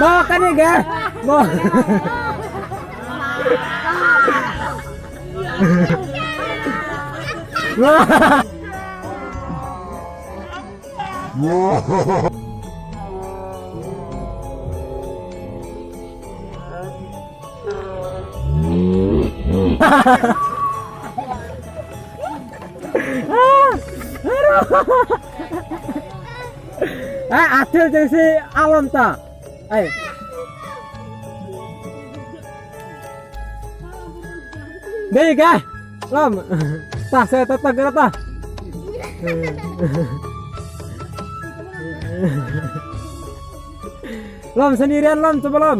Bawa kan ya ga? Bawa. Adil jadi si Alon ta. Ayo. Deh ga? Lom. Tah saya tetap gerak tah. Lom sendirian Lom, coba Lom.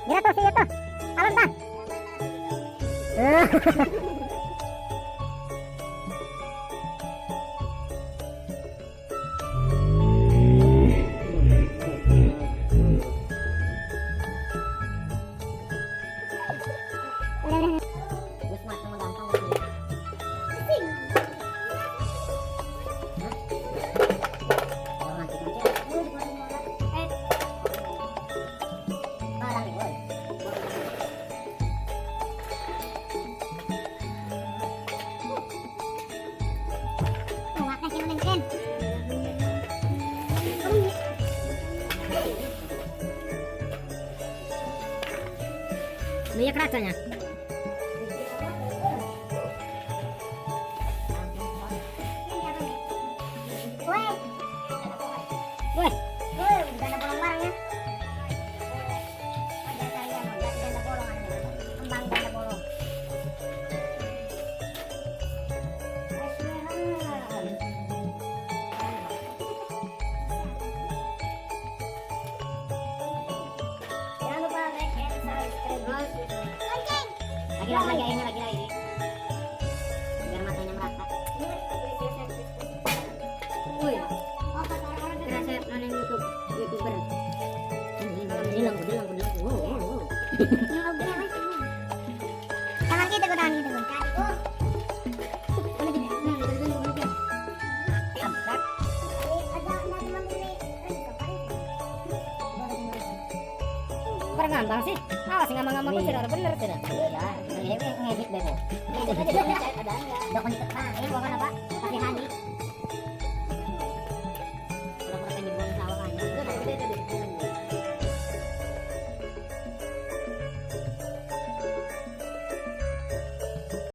Gila tuh, sih tuh. Alam dah. Minyak rasanya. Woi, ganda bolong barang ya. Ganda bolong, kembang ganda bolong. Jangan lupa like and subscribe. Lagi ini biar matanya merata. Woi, resep aneh YouTuber. Bilang. Tangan kita tangan kita ngambang sih, awas ngambang-ngambang kok tidak bener tidak. Ya, ini ngedit deh. Ini ada enggak? Dokon ditekan, ini bukan apa? Pakai hani.